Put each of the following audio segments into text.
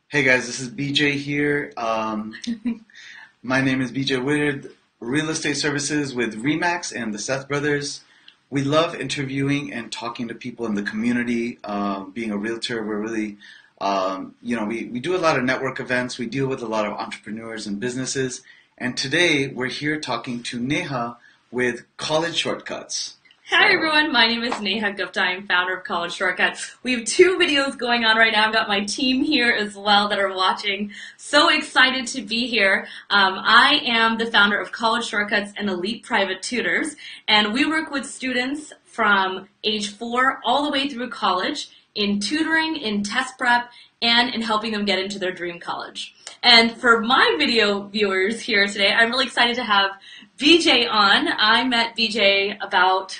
Hey guys, this is BJ here. My name is BJ Willard, Real Estate Services with Remax and the Seth Brothers. We love interviewing and talking to people in the community. Being a realtor, we're really, we do a lot of network events. We deal with a lot of entrepreneurs and businesses. And today we're here talking to Neha with College Shortcuts. Hi everyone, my name is Neha Gupta. I'm founder of College Shortcuts. We have two videos going on right now. I've got my team here as well that are watching. So excited to be here. I am the founder of College Shortcuts and Elite Private Tutors, and we work with students from age 4 all the way through college in tutoring, in test prep, and in helping them get into their dream college. And for my video viewers here today, I'm really excited to have Vijay on. I met Vijay about,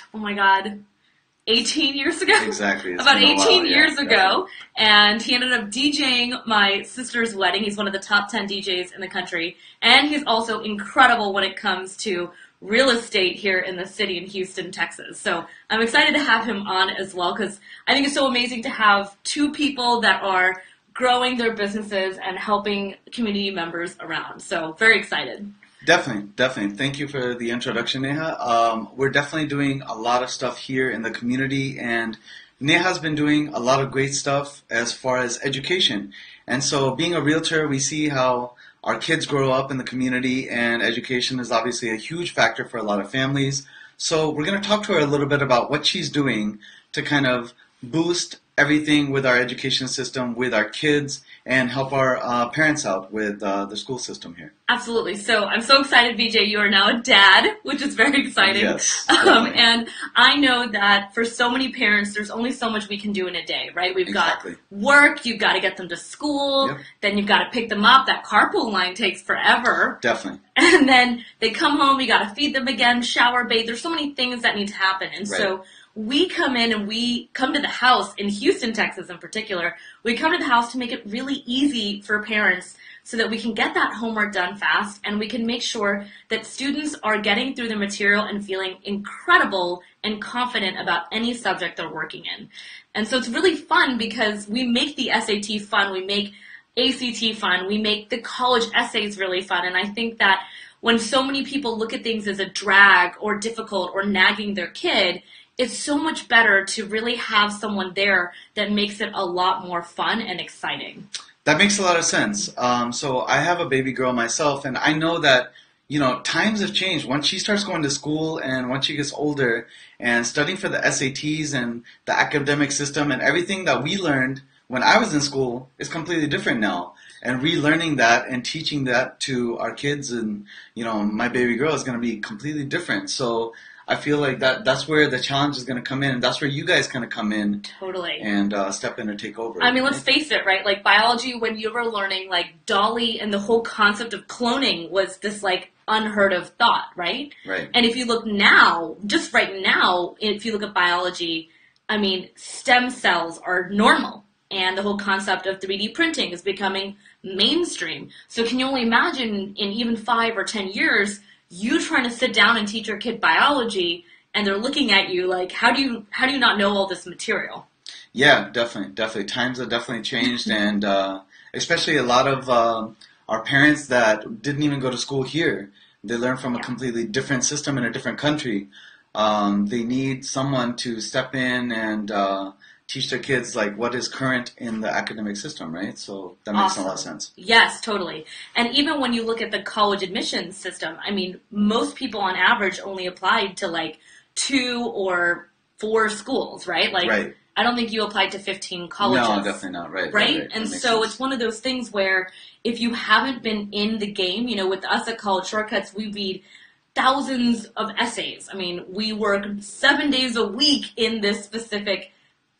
18 years ago? Exactly. About 18 years ago. And he ended up DJing my sister's wedding. He's one of the top 10 DJs in the country. And he's also incredible when it comes to real estate here in the city in Houston, Texas. So I'm excited to have him on as well because I think it's so amazing to have two people that are growing their businesses and helping community members around. So very excited. Definitely. Thank you for the introduction, Neha. We're definitely doing a lot of stuff here in the community, and Neha's been doing a lot of great stuff as far as education. And so being a realtor, we see how our kids grow up in the community, and education is obviously a huge factor for a lot of families. So we're going to talk to her a little bit about what she's doing to kind of boost everything with our education system, with our kids, and help our parents out with the school system here. Absolutely. So I'm so excited, Vijay. You are now a dad, which is very exciting. Yes. And I know that for so many parents, there's only so much we can do in a day, right? We've got work, you've got to get them to school, then you've got to pick them up. That carpool line takes forever. Definitely. And then they come home, you got to feed them again, shower, bathe. There's so many things that need to happen. And so we come in and we come to the house in Houston, Texas in particular. We come to the house to make it really easy for parents so that we can get that homework done fast and we can make sure that students are getting through the material and feeling incredible and confident about any subject they're working in. And so it's really fun because we make the SAT fun, we make ACT fun, we make the college essays really fun. And I think that when so many people look at things as a drag or difficult or nagging their kid, it's so much better to really have someone there that makes it a lot more fun and exciting. That makes a lot of sense. So I have a baby girl myself, and I know that, times have changed. Once she starts going to school and once she gets older and studying for the SATs and the academic system and everything that we learned when I was in school is completely different now. And relearning that and teaching that to our kids and, my baby girl is going to be completely different. So I feel like that's where the challenge is going to come in, and that's where you guys kind of come in. Totally. And step in and take over. I mean, let's face it, right? Like biology, when you were learning, like Dolly and the whole concept of cloning was this like unheard of thought, right? Right. And if you look now, just right now, if you look at biology, I mean, stem cells are normal. And the whole concept of 3D printing is becoming mainstream. So can you only imagine in even 5 or 10 years, you trying to sit down and teach your kid biology, and they're looking at you like, how do you not know all this material? Yeah, definitely. Times have definitely changed, and especially a lot of our parents that didn't even go to school here. They learn from a completely different system in a different country. They need someone to step in and teach their kids like what is current in the academic system, right? So that makes a lot of sense. Yes, totally. And even when you look at the college admissions system, I mean, most people on average only applied to like 2 or 4 schools, right? Like, I don't think you applied to 15 colleges. No, definitely not. Right? And so it's one of those things where if you haven't been in the game, with us at College Shortcuts, we read thousands of essays. I mean, we work 7 days a week in this specific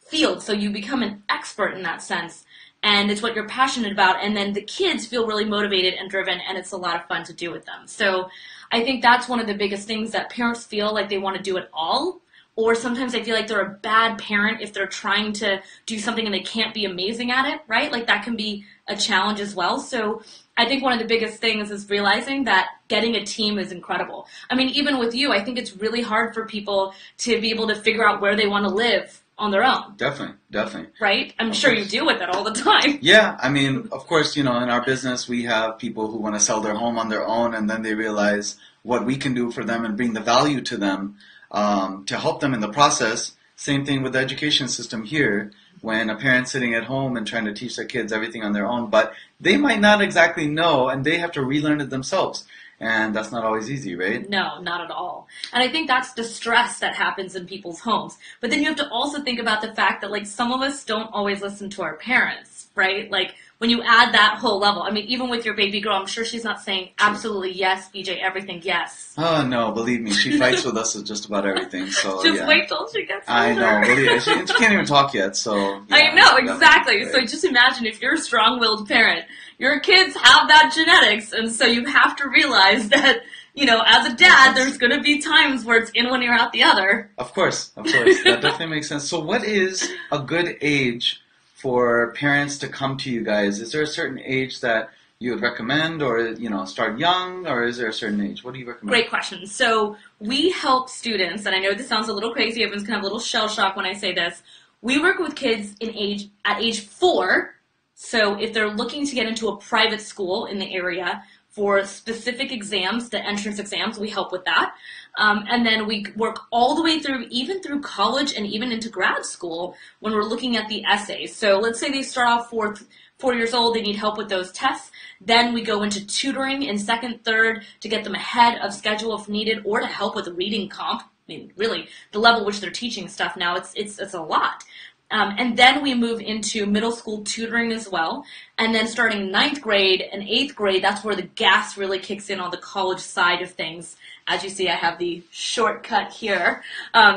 field, so you become an expert in that sense, and it's what you're passionate about, and then the kids feel really motivated and driven, and it's a lot of fun to do with them. So I think that's one of the biggest things, that parents feel like they want to do it all, or sometimes they feel like they're a bad parent if they're trying to do something and they can't be amazing at it, right? Like that can be a challenge as well. So I think one of the biggest things is realizing that getting a team is incredible. I mean, even with you, I think it's really hard for people to be able to figure out where they want to live on their own. Definitely, definitely. Right? I'm Of sure course. you deal with it all the time. Yeah, I mean, of course, in our business, we have people who want to sell their home on their own, and then they realize what we can do for them and bring the value to them to help them in the process. Same thing with the education system here, when a parent's sitting at home and trying to teach their kids everything on their own, but they might not exactly know, and they have to relearn it themselves. And that's not always easy, right? No, not at all. And I think that's the stress that happens in people's homes. But then you have to also think about the fact that, like, some of us don't always listen to our parents, right? Like, when you add that whole level, I mean, even with your baby girl, I'm sure she's not saying absolutely yes, BJ, everything yes. Oh, no, believe me, she fights with us with just about everything, so Just yeah. wait till she gets older. I know, believe me, she can't even talk yet, so... Yeah, I know, exactly. Right. So just imagine if you're a strong-willed parent, your kids have that genetics, and so you have to realize that, as a dad, there's going to be times where it's in one ear, out the other. Of course. That definitely makes sense. So what is a good age for parents to come to you guys? Is there a certain age that you would recommend, or, start young, or is there a certain age? What do you recommend? Great question. So we help students, and I know this sounds a little crazy, everyone's going to have a little shell shock when I say this. We work with kids at age 4, so if they're looking to get into a private school in the area for specific exams, the entrance exams, we help with that. And then we work all the way through, even through college and even into grad school when we're looking at the essays. So let's say they start off 4 years old, they need help with those tests. Then we go into tutoring in second, third to get them ahead of schedule if needed, or to help with reading comp. I mean, really, the level which they're teaching stuff now, it's a lot. And then we move into middle school tutoring as well. And then starting 9th grade and 8th grade, that's where the gas really kicks in on the college side of things. As you see, I have the shortcut here.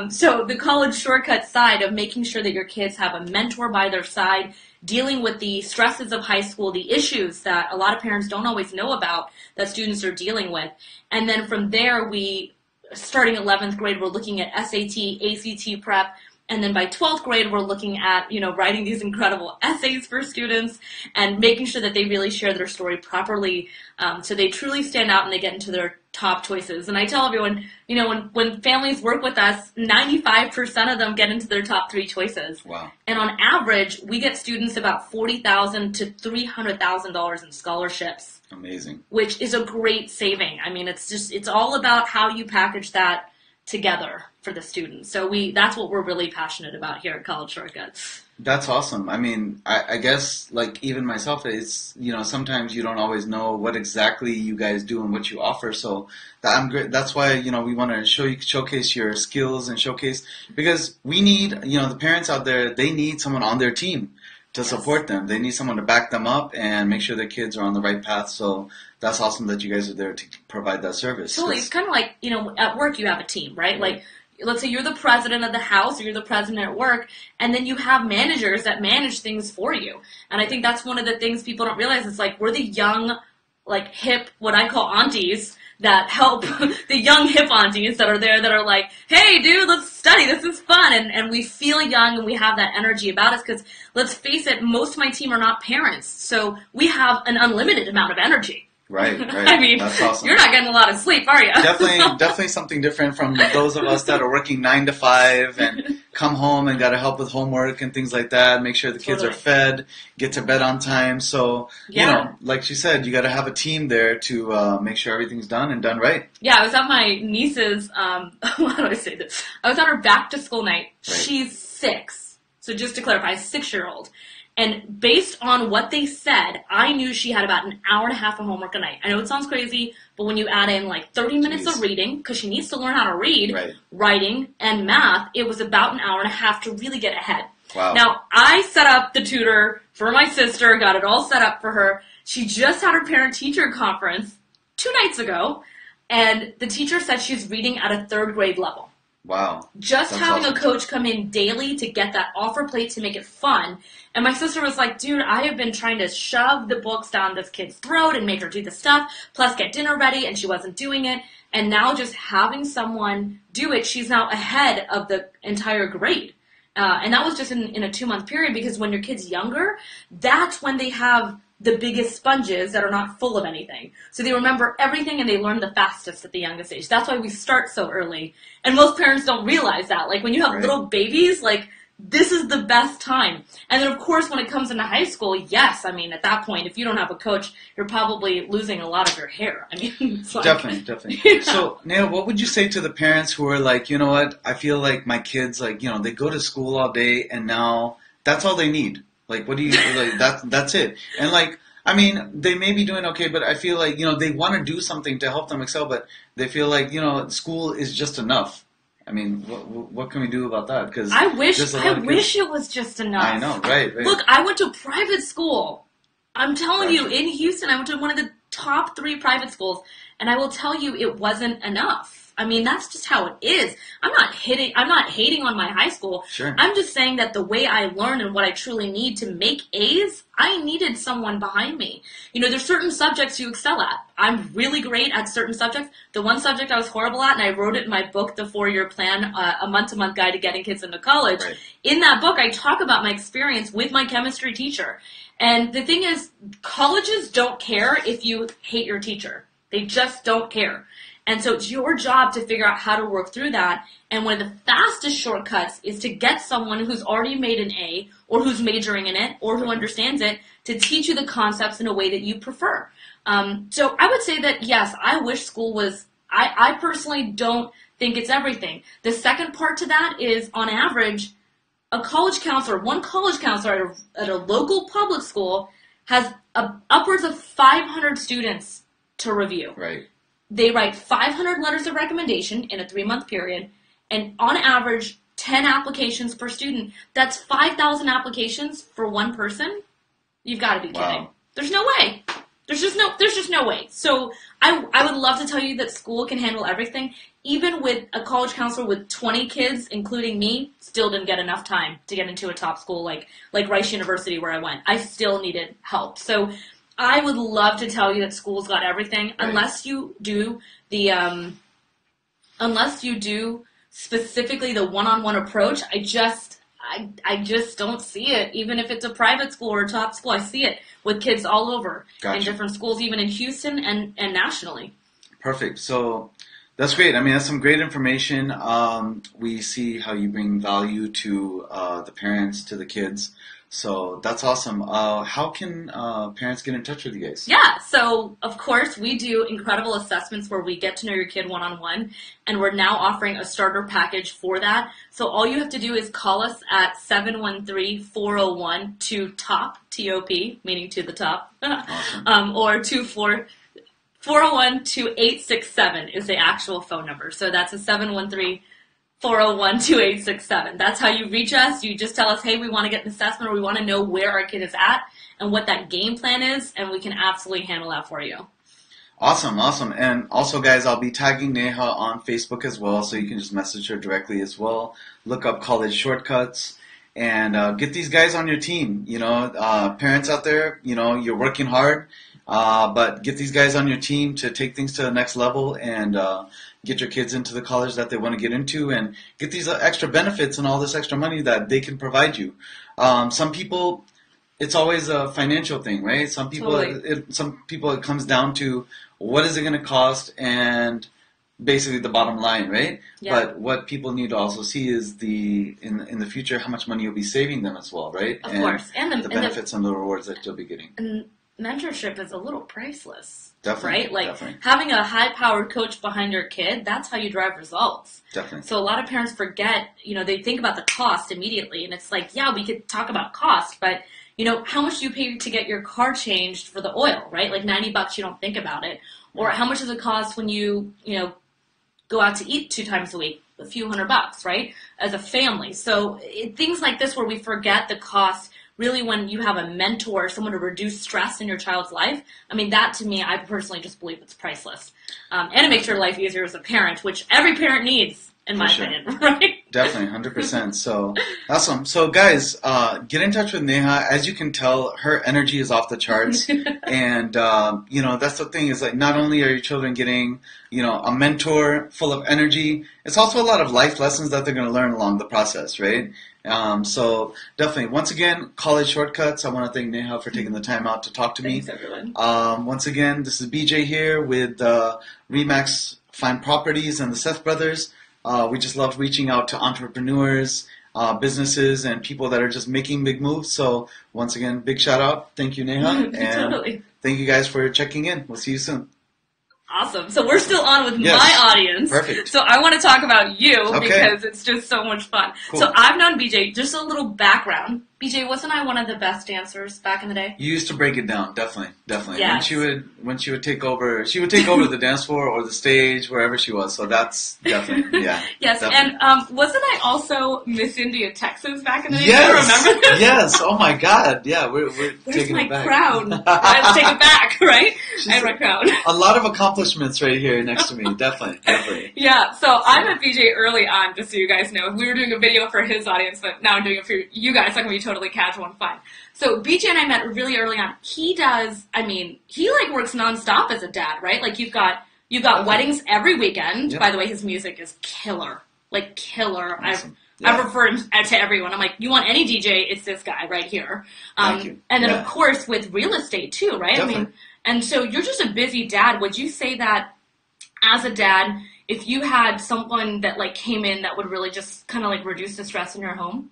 So the college shortcut side of making sure that your kids have a mentor by their side, dealing with the stresses of high school, the issues that a lot of parents don't always know about that students are dealing with. And then from there, starting 11th grade, we're looking at SAT, ACT prep. And then by 12th grade, we're looking at, writing these incredible essays for students and making sure that they really share their story properly so they truly stand out and they get into their top choices. And I tell everyone, when families work with us, 95% of them get into their top 3 choices. Wow. And on average, we get students about $40,000 to $300,000 in scholarships. Amazing. Which is a great saving. I mean, it's all about how you package that together for the students. So that's what we're really passionate about here at College Shortcuts. That's awesome. I mean, I guess, like, even myself, it's, sometimes you don't always know what exactly you guys do and what you offer. So I'm great. That's why, we want to showcase your skills and showcase, because we need, the parents out there, they need someone on their team to support them. They need someone to back them up and make sure their kids are on the right path. So that's awesome that you guys are there to provide that service. Totally. It's kind of like, at work you have a team, right? Like, let's say you're the president of the house or you're the president at work, and then you have managers that manage things for you. And I think that's one of the things people don't realize. It's like we're the young, like, hip, what I call aunties, that help the young hip aunties that are there that are like, hey, dude, let's study. This is fun. And we feel young and we have that energy about us because, let's face it, most of my team are not parents. So we have an unlimited amount of energy. Right. I mean, that's awesome. You're not getting a lot of sleep, are you? Definitely something different from those of us that are working 9 to 5 and come home and got to help with homework and things like that, make sure the kids are fed, get to bed on time. So, like she said, you got to have a team there to make sure everything's done and done right. Yeah, I was at my niece's, how do I say this? I was at her back to school night. Right. She's 6. So just to clarify, 6-year-old. And based on what they said, I knew she had about an hour and a half of homework a night. I know it sounds crazy, but when you add in like 30 minutes of reading, because she needs to learn how to read, writing, and math, it was about an hour and a half to really get ahead. Wow. Now, I set up the tutor for my sister, got it all set up for her. She just had her parent-teacher conference 2 nights ago, and the teacher said she's reading at a 3rd grade level. Wow. Just having a coach come in daily to get that offer plate to make it fun. And my sister was like, dude, I have been trying to shove the books down this kid's throat and make her do the stuff, plus get dinner ready, and she wasn't doing it. And now just having someone do it, she's now ahead of the entire grade. And that was just in a 2-month period, because when your kid's younger, that's when they have the biggest sponges that are not full of anything. So they remember everything and they learn the fastest at the youngest age. That's why we start so early. And most parents don't realize that. Like when you have little babies, like this is the best time. And then, of course, when it comes into high school, yes, I mean, at that point, if you don't have a coach, you're probably losing a lot of your hair. I mean, it's like, Definitely. yeah. So, Neha, what would you say to the parents who are like, you know what, I feel like my kids, like, you know, they go to school all day and now that's all they need. Like, what do you, like, that's it. And like, I mean, they may be doing okay, but I feel like, you know, they want to do something to help them excel, but they feel like, you know, school is just enough. I mean, what can we do about that? Because I wish it was just enough. I know, right. Look, I went to private school. I'm telling you, Gotcha. in Houston, I went to one of the top 3 private schools, and I will tell you, it wasn't enough. I mean, that's just how it is. I'm not hating on my high school. Sure. I'm just saying that the way I learn and what I truly need to make A's, I needed someone behind me. You know, there's certain subjects you excel at. I'm really great at certain subjects. The one subject I was horrible at, and I wrote it in my book, The 4-Year Plan, a month-to-month guide to getting kids into college. Right. In that book, I talk about my experience with my chemistry teacher. And the thing is, colleges don't care if you hate your teacher. They just don't care. And so it's your job to figure out how to work through that. And one of the fastest shortcuts is to get someone who's already made an A, or who's majoring in it, or who understands it, to teach you the concepts in a way that you prefer. So I would say that, yes, I wish school was, I personally don't think it's everything. The second part to that is, on average, one college counselor at a local public school has upwards of 500 students to review. Right. They write 500 letters of recommendation in a 3-month period, and on average, 10 applications per student. That's 5,000 applications for one person. You've got to be kidding. Wow. There's no way. There's just no way. So I would love to tell you that school can handle everything. Even with a college counselor with 20 kids, including me, still didn't get enough time to get into a top school like Rice University where I went. I still needed help. So I would love to tell you that school's got everything, right. unless you do specifically the one-on-one approach. I just don't see it. Even if it's a private school or a top school, I see it with kids all over in different schools, even in Houston and nationally. Perfect. So that's great. I mean, that's some great information. We see how you bring value to the parents, to the kids. So that's awesome. How can parents get in touch with you guys? Yeah, so of course we do incredible assessments where we get to know your kid one-on-one, and we're now offering a starter package for that. So all you have to do is call us at 713-401-TOP, T-O-P, meaning to the top, Awesome. Or 401-2867 is the actual phone number. So that's a 713-401-2867. That's how you reach us. You just tell us, hey, we want to get an assessment, or we want to know where our kid is at and what that game plan is, and we can absolutely handle that for you. Awesome. And also, guys, I'll be tagging Neha on Facebook as well, so you can just message her directly as well. Look up College Shortcuts and get these guys on your team. You know, parents out there, you know, you're working hard, but get these guys on your team to take things to the next level and get your kids into the college that they want to get into, and get these extra benefits and all this extra money that they can provide you. Some people, it's always a financial thing, right? Some people, Totally. it comes down to what is it going to cost, and basically the bottom line, right? Yeah. But what people need to also see is in the future how much money you'll be saving them as well, right? Of course. And the benefits and the rewards that you'll be getting. And mentorship is a little priceless. Definitely. Right? Like definitely. having a high-powered coach behind your kid, that's how you drive results. Definitely. So a lot of parents forget, you know, they think about the cost immediately, and it's like, yeah, we could talk about cost, but, you know, how much do you pay to get your car changed for the oil, right? Like $90, you don't think about it. Or how much does it cost when you know, go out to eat 2 times a week? A few $100, right? As a family. So things like this where we forget the cost. Really, when you have a mentor, someone to reduce stress in your child's life, I mean, that to me, I personally just believe it's priceless. And it makes your life easier as a parent, which every parent needs, in my opinion, right? Definitely, 100%. So, awesome. So, guys, get in touch with Neha. As you can tell, her energy is off the charts. And, you know, that's the thing is, like, not only are your children getting, you know, a mentor full of energy, it's also a lot of life lessons that they're going to learn along the process, right? So definitely, once again, College Shortcuts. I want to thank Neha for taking the time out to talk to me. Thanks, everyone. Once again, this is BJ here with Remax Fine Properties and the Seth Brothers. We just love reaching out to entrepreneurs, businesses and people that are just making big moves. So once again, big shout out. Thank you, Neha. And Totally. thank you guys for checking in. We'll see you soon. Awesome. So we're still on with Yes. my audience. Perfect. So I want to talk about you Okay. because it's just so much fun. Cool. So I've known BJ, just a little background. BJ, wasn't I one of the best dancers back in the day? You used to break it down, definitely. Yes. When she would take over, the dance floor or the stage, wherever she was. So that's definitely, yeah. Yes, definitely. and wasn't I also Miss India, Texas back in the day? Yes, Do you remember this? yes. Oh my God, yeah. We're Where's taking my it back. crown? I have to take it back, right? I have my crown. A lot of accomplishments right here next to me. Definitely. Yeah, so I met BJ early on, just so you guys know. We were doing a video for his audience, but now I'm doing it for you guys. It's not going to be totally casual and fun. So BJ and I met really early on. He like works nonstop as a dad, right? Like you've got weddings every weekend. Yep. By the way, his music is killer. Like killer. Awesome. I refer him to everyone. I'm like, you want any DJ, it's this guy right here. Thank you. And then, Yeah. of course, with real estate, too, right? Definitely. I mean, and so you're just a busy dad. Would you say that as a dad, if you had someone that, like, came in that would really just kind of, like, reduce the stress in your home?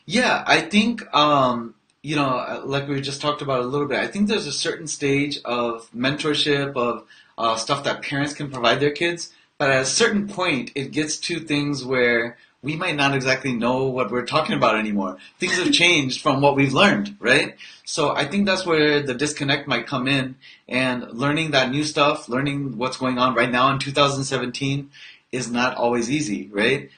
Yeah, I think, like we just talked about a little bit, I think there's a certain stage of mentorship, of stuff that parents can provide their kids. But at a certain point, it gets to things where we might not exactly know what we're talking about anymore. Things have changed from what we've learned, right? So I think that's where the disconnect might come in, and learning that new stuff, learning what's going on right now in 2017 is not always easy, right?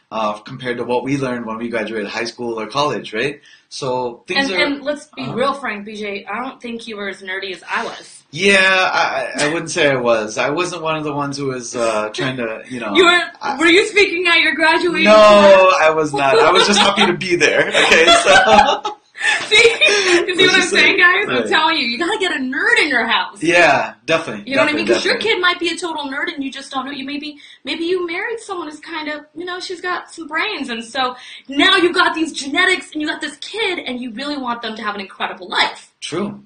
Compared to what we learned when we graduated high school or college, right? So things And let's be real frank, BJ, I don't think you were as nerdy as I was. Yeah, I wouldn't say I was. I wasn't one of the ones who was trying to, Were you speaking at your graduation? No, I was not. I was just happy to be there. Okay, so. You see what I'm saying, guys? Right. I'm telling you, you gotta get a nerd in your house. Yeah, definitely. You know what I mean? Because your definitely. kid might be a total nerd and you just don't know. Maybe you married someone who's kind of, she's got some brains, and so now you've got these genetics and you got this kid, and you really want them to have an incredible life. True.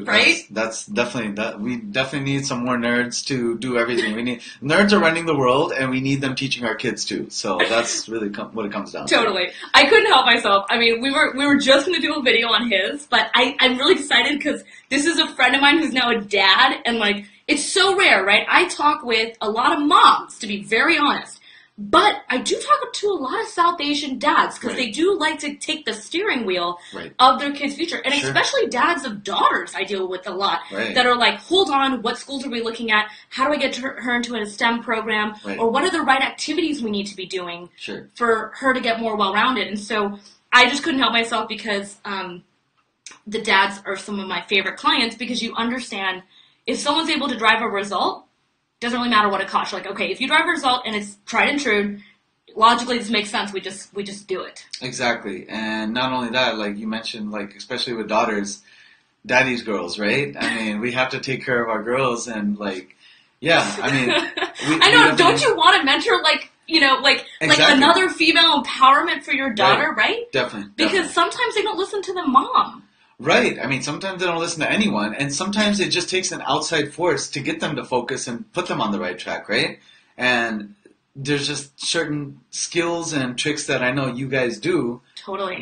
Right? That's definitely that. We definitely need some more nerds to do everything. Nerds are running the world, and we need them teaching our kids too. So that's really what it comes down to. Totally. I couldn't help myself. I mean, we were just going to do a video on his, but I'm really excited because this is a friend of mine who's now a dad, and like, it's so rare, right? I talk with a lot of moms, to be very honest. But I do talk to a lot of South Asian dads because they do like to take the steering wheel of their kids' future. And especially dads of daughters I deal with a lot that are like, hold on, what schools are we looking at? How do I get her into a STEM program? Or what are the right activities we need to be doing for her to get more well-rounded? And so I just couldn't help myself because the dads are some of my favorite clients because you understand if someone's able to drive a result, doesn't really matter what it costs. You're like, okay, if you drive a result and it's tried and true, logically this makes sense. We just do it. Exactly. And not only that, like you mentioned, like especially with daughters, daddy's girls, right? I mean, we have to take care of our girls, and like, yeah, I mean, I know. Don't you want to mentor like another female empowerment for your daughter, right? Definitely. Because sometimes they don't listen to the mom. Right. I mean, sometimes they don't listen to anyone, and sometimes it just takes an outside force to get them to focus and put them on the right track, right? And there's just certain skills and tricks that I know you guys do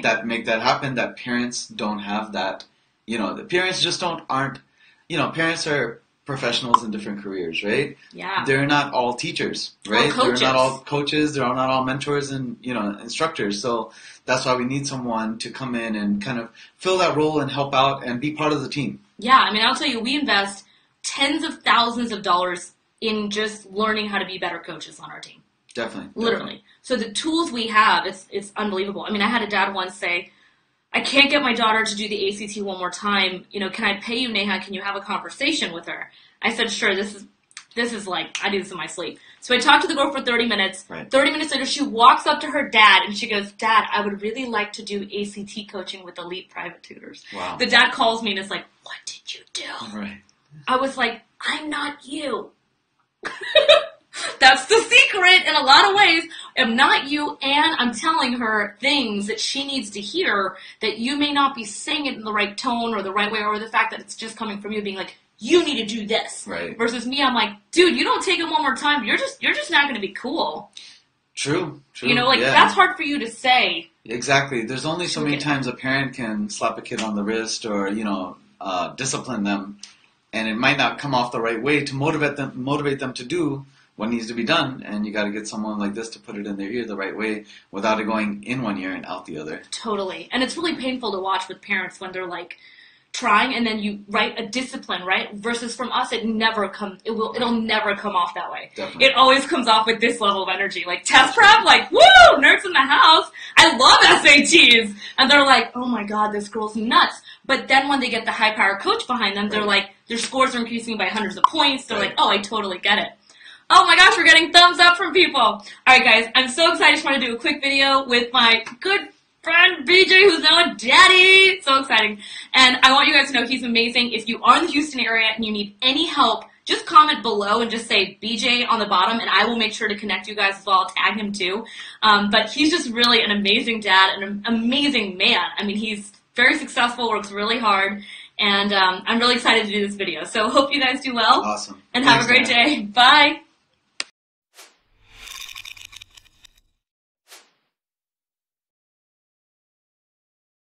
that make that happen that parents don't have that. The parents just aren't, parents are professionals in different careers, right? Yeah. They're not all teachers, right? They're not all coaches. They're not all mentors and, instructors. So that's why we need someone to come in and kind of fill that role and help out and be part of the team. Yeah. I mean, I'll tell you, we invest tens of thousands of dollars in just learning how to be better coaches on our team. Definitely. Literally. So the tools we have, it's unbelievable. I mean, I had a dad once say, I can't get my daughter to do the ACT one more time. Can I pay you, Neha? Can you have a conversation with her? I said, sure. This is like, I do this in my sleep. So I talked to the girl for 30 minutes. Right. 30 minutes later, she walks up to her dad and she goes, Dad, I would really like to do ACT coaching with elite private tutors. Wow. The dad calls me and is like, what did you do? Right. I was like, I'm not you. That's the secret in a lot of ways. I'm not you, and I'm telling her things that she needs to hear that you may not be saying it in the right tone or the right way, or the fact that it's just coming from you being like, you need to do this. Right. Versus me, I'm like, dude, you don't take it one more time, you're just not going to be cool. True. That's hard for you to say Exactly. There's only so many times a parent can slap a kid on the wrist or, discipline them, and it might not come off the right way to motivate them to do what needs to be done. And you got to get someone like this to put it in their ear the right way without it going in one ear and out the other. Totally. And it's really painful to watch with parents when they're like trying and then you write a discipline, right? Versus from us, it'll never come off that way. Definitely. It always comes off with this level of energy. Like test prep, like, woo, nerds in the house. I love SATs. And they're like, oh my God, this girl's nuts. But then when they get the high power coach behind them, they're like, their scores are increasing by hundreds of points. They're like, oh, I totally get it. Oh my gosh, we're getting thumbs up from people. All right, guys, I'm so excited. I just want to do a quick video with my good friend BJ, who's now a daddy. So exciting. And I want you guys to know he's amazing. If you are in the Houston area and you need any help, just comment below and just say BJ on the bottom, and I will make sure to connect you guys as well. I'll tag him too. But he's just really an amazing dad and an amazing man. I mean, he's very successful, works really hard, and I'm really excited to do this video. So hope you guys do well. Awesome. And have a great day. Bye.